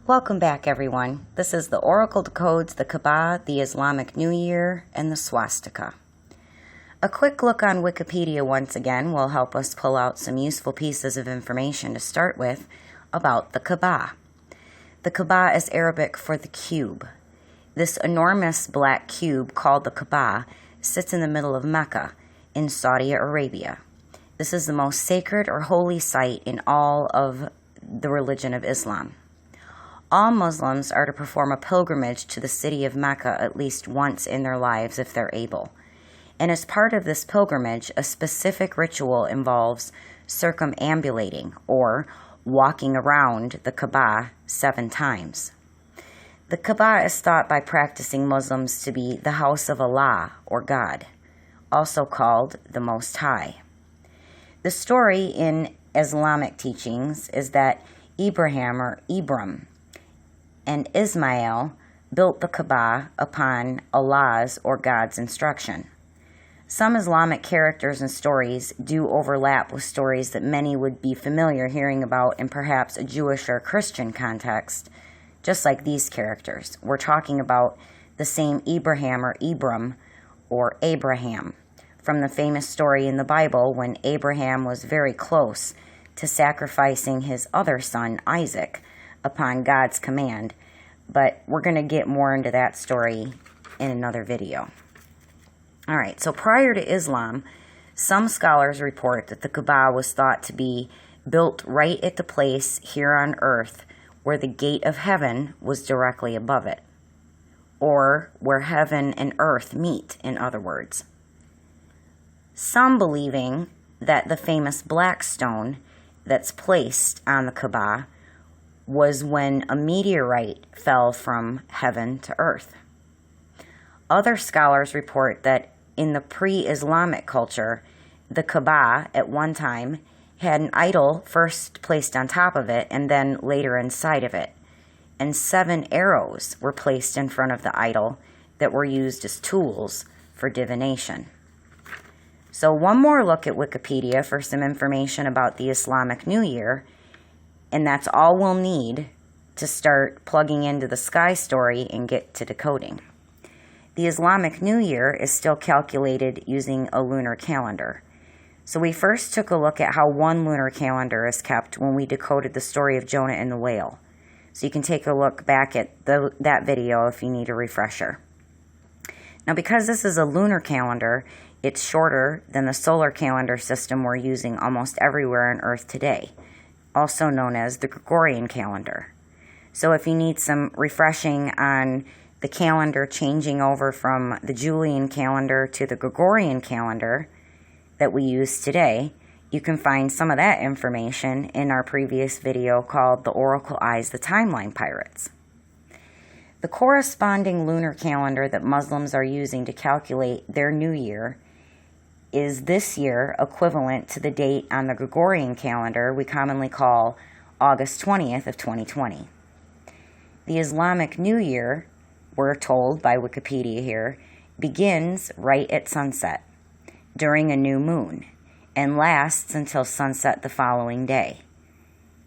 Welcome back, everyone. This is the Oracle Decodes, the Kaaba, the Islamic New Year, and the Swastika. A quick look on Wikipedia once again will help us pull out some useful pieces of information to start with about the Kaaba. The Kaaba is Arabic for the cube. This enormous black cube called the Kaaba sits in the middle of Mecca in Saudi Arabia. This is the most sacred or holy site in all of the religion of Islam. All Muslims are to perform a pilgrimage to the city of Mecca at least once in their lives if they're able. And as part of this pilgrimage, a specific ritual involves circumambulating, or walking around the Kaaba 7 times. The Kaaba is thought by practicing Muslims to be the house of Allah, or God, also called the Most High. The story in Islamic teachings is that Ibrahim, or Ibram, and Ismail built the Kaaba upon Allah's or God's instruction. Some Islamic characters and stories do overlap with stories that many would be familiar hearing about in perhaps a Jewish or Christian context, just like these characters. We're talking about the same Ibrahim or Ibram or Abraham from the famous story in the Bible when Abraham was very close to sacrificing his other son, Isaac, upon God's command, but we're going to get more into that story in another video. All right, so prior to Islam, some scholars report that the Kaaba was thought to be built right at the place here on earth where the gate of heaven was directly above it, or where heaven and earth meet, in other words. Some believing that the famous black stone that's placed on the Kaaba was when a meteorite fell from heaven to earth. Other scholars report that in the pre-Islamic culture, the Kaaba at one time had an idol first placed on top of it and then later inside of it, and 7 arrows were placed in front of the idol that were used as tools for divination. So one more look at Wikipedia for some information about the Islamic New Year, and that's all we'll need to start plugging into the sky story and get to decoding. The Islamic New Year is still calculated using a lunar calendar. So we first took a look at how one lunar calendar is kept when we decoded the story of Jonah and the whale. So you can take a look back at that video if you need a refresher. Now, because this is a lunar calendar, it's shorter than the solar calendar system we're using almost everywhere on Earth today, also known as the Gregorian calendar. So if you need some refreshing on the calendar changing over from the Julian calendar to the Gregorian calendar that we use today, you can find some of that information in our previous video called The Oracle Eyes the Timeline Pirates. The corresponding lunar calendar that Muslims are using to calculate their new year is this year equivalent to the date on the Gregorian calendar we commonly call August 20th of 2020. The Islamic New Year, we're told by Wikipedia here, begins right at sunset during a new moon and lasts until sunset the following day,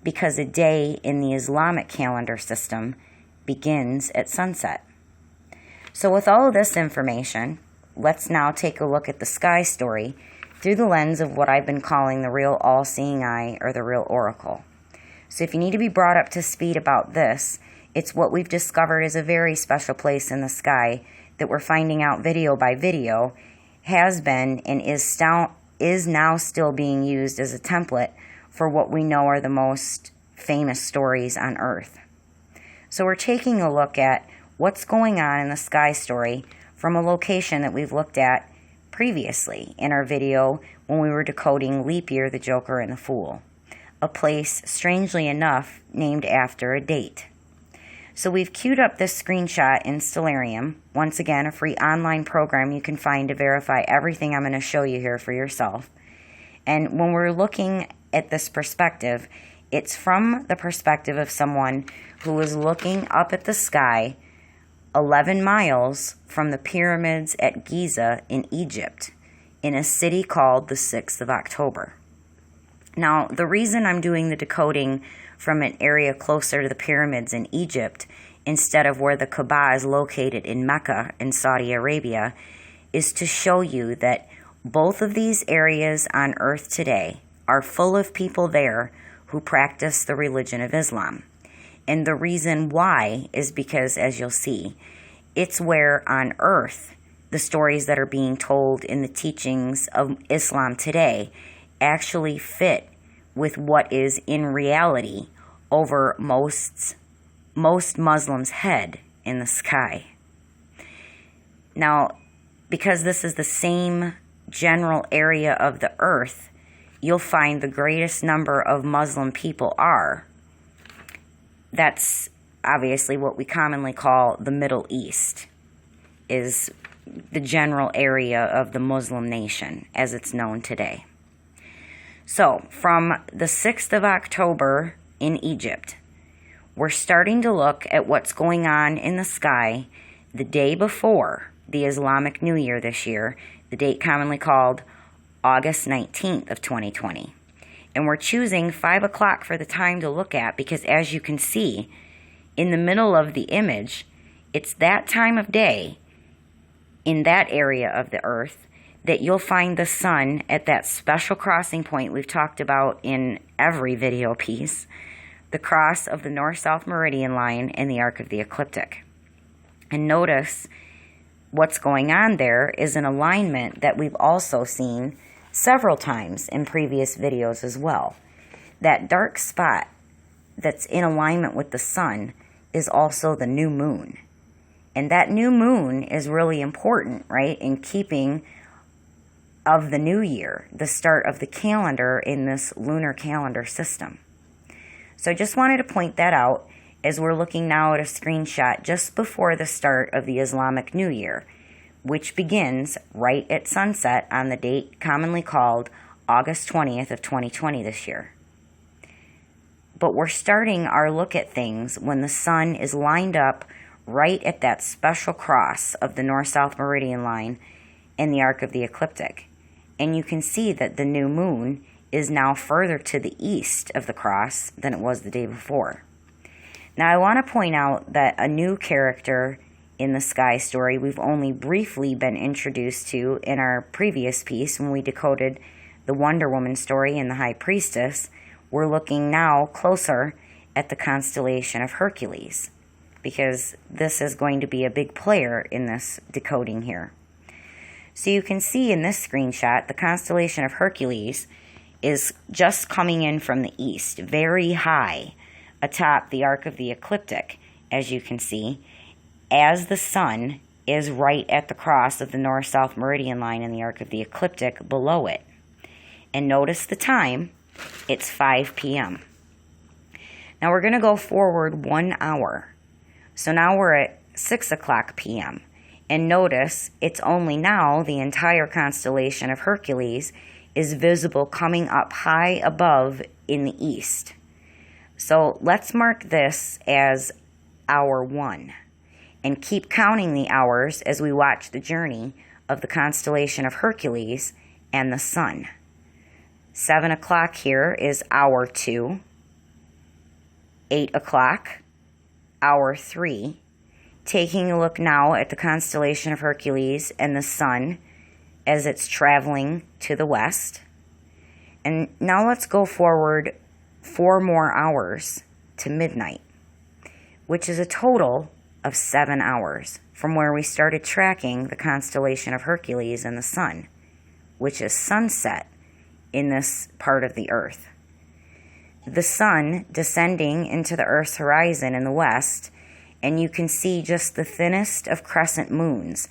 because a day in the Islamic calendar system begins at sunset. So with all of this information, let's now take a look at the sky story through the lens of what I've been calling the real all-seeing eye, or the real oracle. So if you need to be brought up to speed about this, it's what we've discovered is a very special place in the sky that we're finding out video by video has been and is now still being used as a template for what we know are the most famous stories on Earth. So we're taking a look at what's going on in the sky story from a location that we've looked at previously in our video when we were decoding Leap Year, the Joker, and the Fool, a place, strangely enough, named after a date. So we've queued up this screenshot in Stellarium, once again a free online program you can find to verify everything I'm going to show you here for yourself. And when we're looking at this perspective, it's from the perspective of someone who was looking up at the sky 11 miles from the pyramids at Giza in Egypt, in a city called the 6th of October. Now, the reason I'm doing the decoding from an area closer to the pyramids in Egypt instead of where the Kaaba is located in Mecca in Saudi Arabia is to show you that both of these areas on earth today are full of people there who practice the religion of Islam. And the reason why is because, as you'll see, it's where on earth the stories that are being told in the teachings of Islam today actually fit with what is in reality over most Muslims' head in the sky. Now, because this is the same general area of the earth, you'll find the greatest number of Muslim people are. That's obviously what we commonly call the Middle East, is the general area of the Muslim nation as it's known today. So, from the 6th of October in Egypt, we're starting to look at what's going on in the sky the day before the Islamic New Year this year, the date commonly called August 19th of 2020. And we're choosing 5 o'clock for the time to look at because, as you can see, in the middle of the image, it's that time of day in that area of the earth that you'll find the sun at that special crossing point we've talked about in every video piece, the cross of the north-south meridian line and the arc of the ecliptic. And notice what's going on there is an alignment that we've also seen several times in previous videos as well. That dark spot that's in alignment with the sun is also the new moon. And that new moon is really important, right, in keeping of the new year, the start of the calendar in this lunar calendar system. So I just wanted to point that out as we're looking now at a screenshot just before the start of the Islamic New Year, which begins right at sunset on the date commonly called August 20th of 2020 this year. But we're starting our look at things when the sun is lined up right at that special cross of the north-south meridian line and the arc of the ecliptic. And you can see that the new moon is now further to the east of the cross than it was the day before. Now I want to point out that a new character in the sky story we've only briefly been introduced to in our previous piece when we decoded the Wonder Woman story and the High Priestess. We're looking now closer at the constellation of Hercules, because this is going to be a big player in this decoding here. So you can see in this screenshot, the constellation of Hercules is just coming in from the east, very high atop the arc of the ecliptic, as you can see, as the sun is right at the cross of the north-south meridian line and the arc of the ecliptic below it. And notice the time, it's 5 p.m. Now we're going to go forward 1 hour. So now we're at 6 o'clock p.m. And notice it's only now the entire constellation of Hercules is visible coming up high above in the east. So let's mark this as hour 1 and keep counting the hours as we watch the journey of the constellation of Hercules and the sun. 7 o'clock here is hour 2, 8 o'clock, hour 3, taking a look now at the constellation of Hercules and the sun as it's traveling to the west. And now let's go forward 4 more hours to midnight, which is a total of 7 hours from where we started tracking the constellation of Hercules and the sun, which is sunset in this part of the earth. The sun descending into the Earth's horizon in the west, and you can see just the thinnest of crescent moons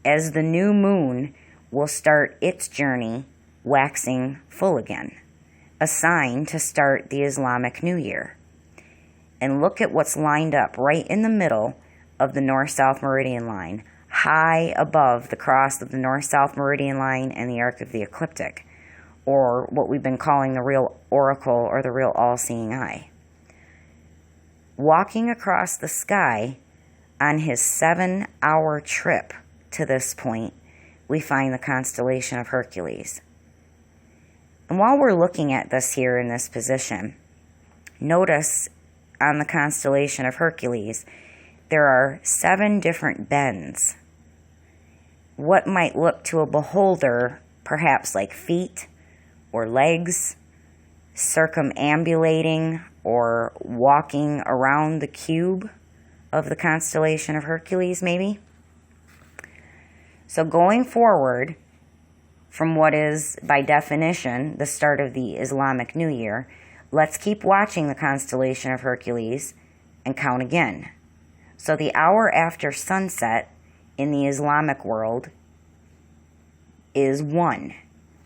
as the new moon will start its journey waxing full again, a sign to start the Islamic New Year. And look at what's lined up right in the middle of the north-south meridian line, high above the cross of the north-south meridian line and the arc of the ecliptic, or what we've been calling the real oracle or the real all-seeing eye. Walking across the sky on his 7-hour trip to this point, we find the constellation of Hercules. And while we're looking at this here in this position, notice on the constellation of Hercules, there are 7 different bends. What might look to a beholder perhaps like feet or legs, circumambulating or walking around the cube of the constellation of Hercules, maybe. So going forward from what is, by definition, the start of the Islamic New Year, let's keep watching the constellation of Hercules and count again. So the hour after sunset in the Islamic world is 1,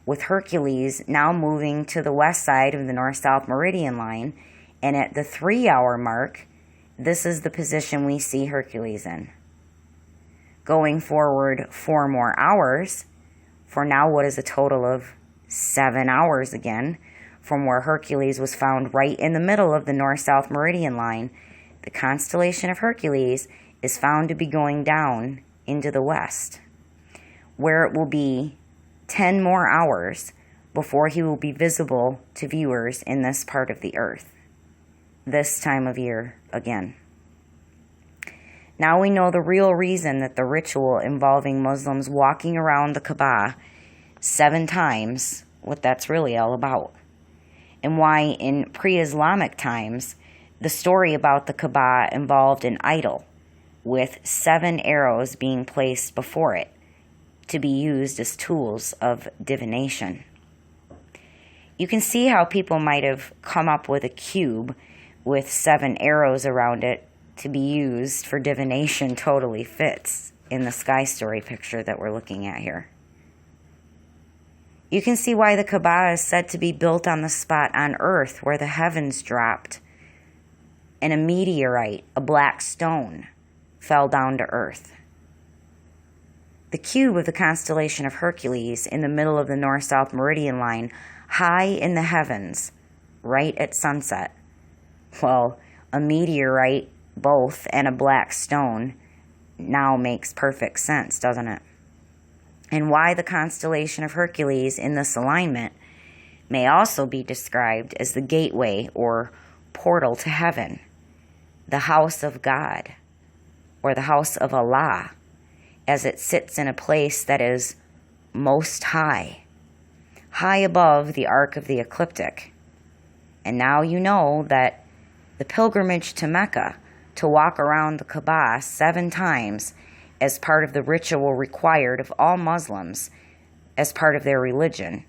with Hercules now moving to the west side of the north-south meridian line, and at the 3-hour mark, this is the position we see Hercules in. Going forward 4 more hours, for now what is a total of 7 hours again, from where Hercules was found right in the middle of the north-south meridian line, the constellation of Hercules is found to be going down into the west, where it will be 10 more hours before he will be visible to viewers in this part of the earth, this time of year again. Now we know the real reason that the ritual involving Muslims walking around the Kaaba 7 times, what that's really all about, and why in pre-Islamic times the story about the Kaaba involved an idol with 7 arrows being placed before it to be used as tools of divination. You can see how people might have come up with a cube with 7 arrows around it to be used for divination. Totally fits in the sky story picture that we're looking at here. You can see why the Kaaba is said to be built on the spot on earth where the heavens dropped and a meteorite, a black stone, fell down to earth. The cube of the constellation of Hercules in the middle of the north-south meridian line, high in the heavens, right at sunset. Well, a meteorite both and a black stone now makes perfect sense, doesn't it? And why the constellation of Hercules in this alignment may also be described as the gateway or portal to heaven, the house of God, or the house of Allah, as it sits in a place that is most high, high above the arc of the ecliptic. And now you know that the pilgrimage to Mecca to walk around the Kaaba 7 times as part of the ritual required of all Muslims as part of their religion,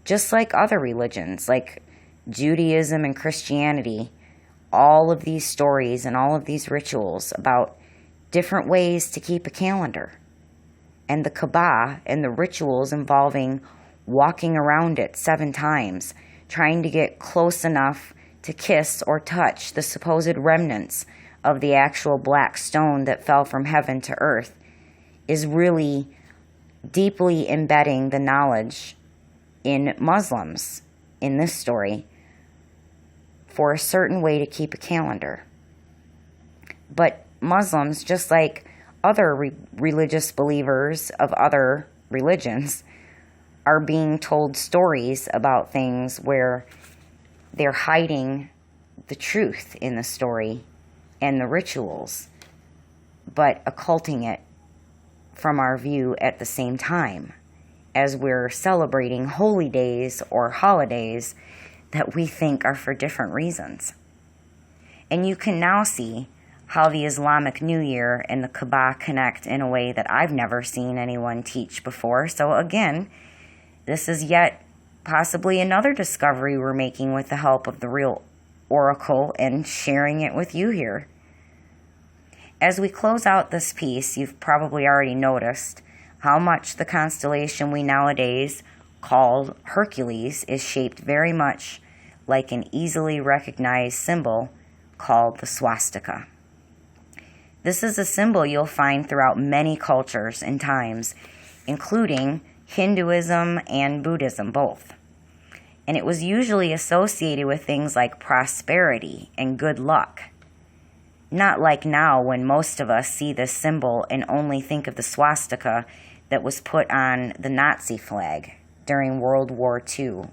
just like other religions like Judaism and Christianity, all of these stories and all of these rituals about different ways to keep a calendar. And the Kaaba and the rituals involving walking around it 7 times, trying to get close enough to kiss or touch the supposed remnants of the actual black stone that fell from heaven to earth, is really deeply embedding the knowledge in Muslims in this story for a certain way to keep a calendar. But Muslims, just like other religious believers of other religions, are being told stories about things where they're hiding the truth in the story and the rituals, but occulting it from our view at the same time as we're celebrating holy days or holidays that we think are for different reasons. And you can now see how the Islamic New Year and the Kaaba connect in a way that I've never seen anyone teach before. So again, this is yet possibly another discovery we're making with the help of the real oracle and sharing it with you here. As we close out this piece, you've probably already noticed how much the constellation we nowadays call Hercules is shaped very much like an easily recognized symbol called the swastika. This is a symbol you'll find throughout many cultures and times, including Hinduism and Buddhism both. And it was usually associated with things like prosperity and good luck. Not like now when most of us see this symbol and only think of the swastika that was put on the Nazi flag during World War II.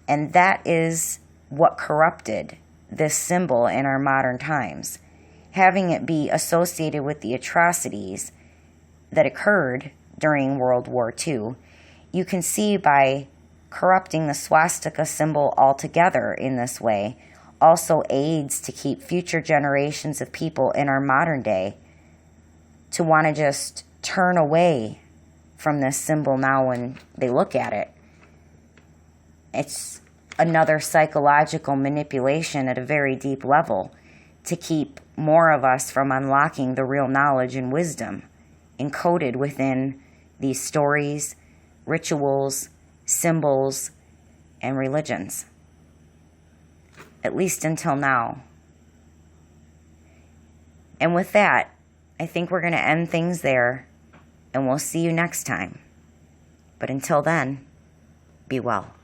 And that is what corrupted this symbol in our modern times, having it be associated with the atrocities that occurred during World War II. You can see by corrupting the swastika symbol altogether in this way also aids to keep future generations of people in our modern day to want to just turn away from this symbol now when they look at it. It's another psychological manipulation at a very deep level to keep more of us from unlocking the real knowledge and wisdom encoded within these stories, rituals, symbols, and religions. At least until now. And with that, I think we're going to end things there, and we'll see you next time. But until then, be well.